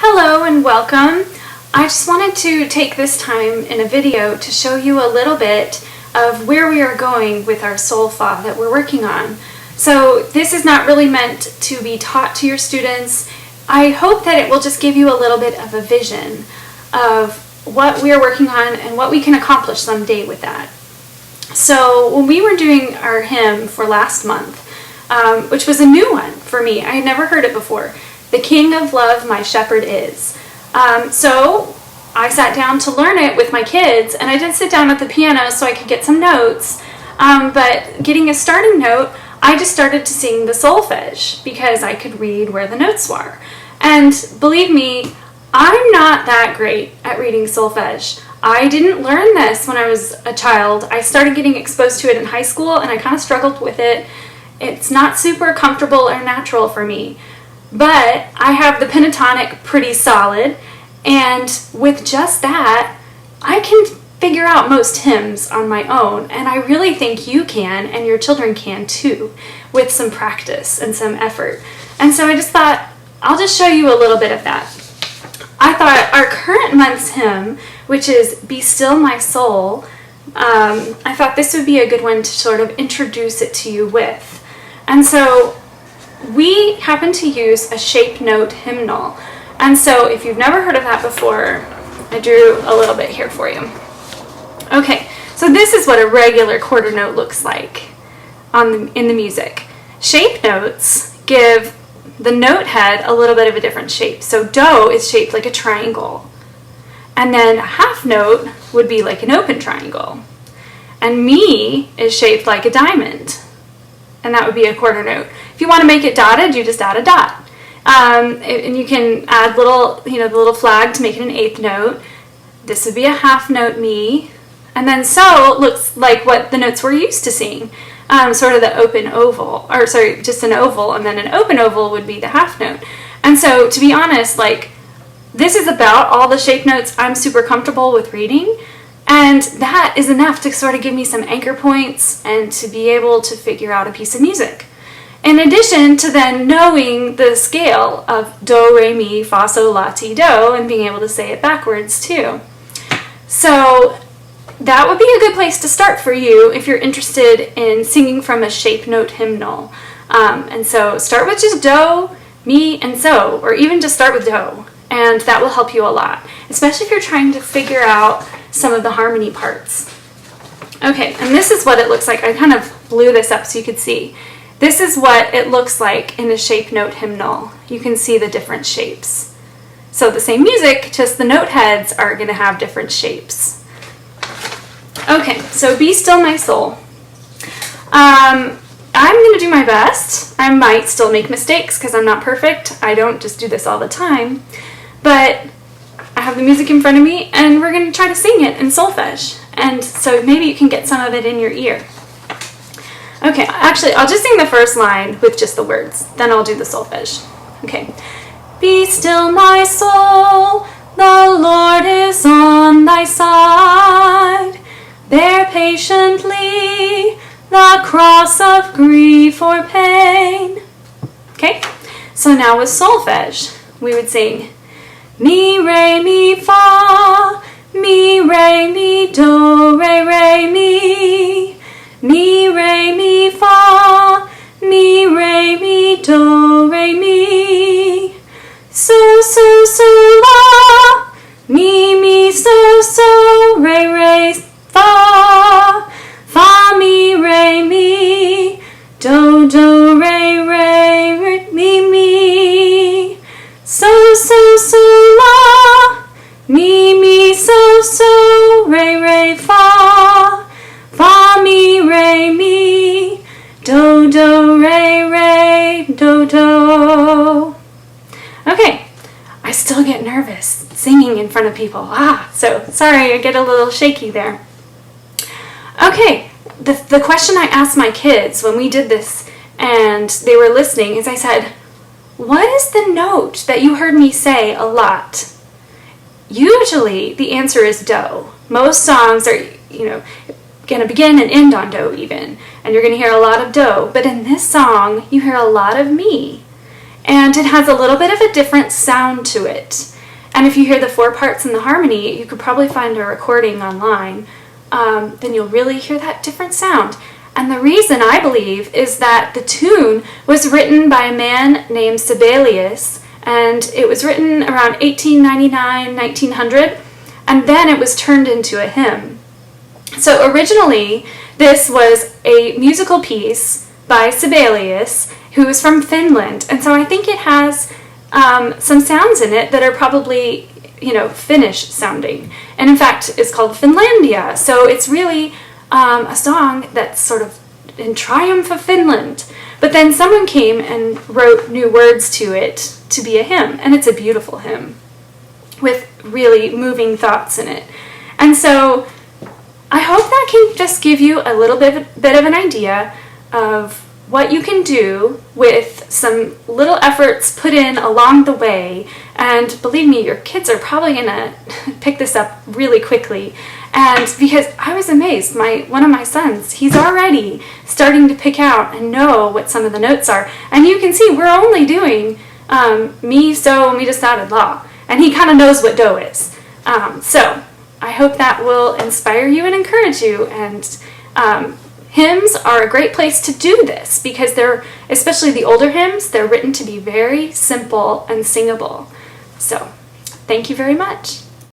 Hello and welcome. I just wanted to take this time in a video to show you a little bit of where we are going with our Solfa that we're working on. So this is not really meant to be taught to your students. I hope that it will just give you a little bit of a vision of what we are working on and what we can accomplish someday with that. So when we were doing our hymn for last month, which was a new one for me, I had never heard it before, "The King of Love My Shepherd Is." So I sat down to learn it with my kids, and I did sit down at the piano so I could get some notes, but getting a starting note, I just started to sing the solfege because I could read where the notes were. And believe me, I'm not that great at reading solfege. I didn't learn this when I was a child. I started getting exposed to it in high school, and I kind of struggled with it. It's not super comfortable or natural for me. But I have the pentatonic pretty solid, and with just that, I can figure out most hymns on my own, and I really think you can, and your children can too, with some practice and some effort. And so I just thought, I'll just show you a little bit of that. I thought our current month's hymn, which is "Be Still My Soul," I thought this would be a good one to sort of introduce it to you with. And so we happen to use a shape note hymnal. And so if you've never heard of that before, I drew a little bit here for you. Okay, so this is what a regular quarter note looks like in the music. Shape notes give the note head a little bit of a different shape. So do is shaped like a triangle. And then a half note would be like an open triangle. And mi is shaped like a diamond. And that would be a quarter note. If you want to make it dotted, you just add a dot. And you can add the little flag to make it an eighth note. This would be a half note mi. And then so looks like what the notes we're used to seeing. Sort of the open oval, or sorry, just an oval, and then an open oval would be the half note. And so to be honest, this is about all the shape notes I'm super comfortable with reading. And that is enough to sort of give me some anchor points and to be able to figure out a piece of music. In addition to then knowing the scale of do, re, mi, fa, sol, la, ti, do, and being able to say it backwards too. So that would be a good place to start for you if you're interested in singing from a shape note hymnal. And so start with just do, mi, and so, or even just start with do, and that will help you a lot, especially if you're trying to figure out some of the harmony parts. Okay, and this is what it looks like. I kind of blew this up so you could see. This is what it looks like in a shape note hymnal. You can see the different shapes. So the same music, just the note heads are going to have different shapes. Okay, so "Be Still My Soul." I'm going to do my best. I might still make mistakes because I'm not perfect. I don't just do this all the time. But I have the music in front of me, and we're going to try to sing it in solfege. And so maybe you can get some of it in your ear. Okay, actually, I'll just sing the first line with just the words. Then I'll do the solfege. Okay. "Be still, my soul, the Lord is on thy side. Bear patiently the cross of grief or pain." Okay, so now with solfege, we would sing mi, re, mi, fa, mi, re, mi, do, re, mi, mi, re, mi, fa, mi, re, mi, do, re, mi, so, la, mi, so, re, fa, fa, mi, re, mi, do, re, mi, so, la, mi, so, re, fa, fa, mi, re, mi, do, re, do. Okay, I still get nervous singing in front of people. So sorry, I get a little shaky there. Okay, the question I asked my kids when we did this and they were listening is I said, "What is the note that you heard me say a lot?" Usually the answer is do. Most songs are, going to begin and end on do even, and you're going to hear a lot of do. But in this song, you hear a lot of mi, and it has a little bit of a different sound to it. And if you hear the 4 parts and the harmony, you could probably find a recording online. Then you'll really hear that different sound. And the reason, I believe, is that the tune was written by a man named Sibelius, and it was written around 1899, 1900, and then it was turned into a hymn. So originally, this was a musical piece by Sibelius, who is from Finland, and so I think it has some sounds in it that are probably, Finnish sounding. And in fact, it's called Finlandia, so it's really a song that's sort of in triumph of Finland. But then someone came and wrote new words to it to be a hymn, and it's a beautiful hymn with really moving thoughts in it. And so I hope that can just give you a little bit of an idea of what you can do with some little efforts put in along the way. And believe me, your kids are probably going to pick this up really quickly. And because I was amazed, one of my sons, he's already starting to pick out and know what some of the notes are. And you can see we're only doing mi, so, mi, sa, la. And he kind of knows what do is. So I hope that will inspire you and encourage you. And hymns are a great place to do this because they're, especially the older hymns, they're written to be very simple and singable. So, thank you very much.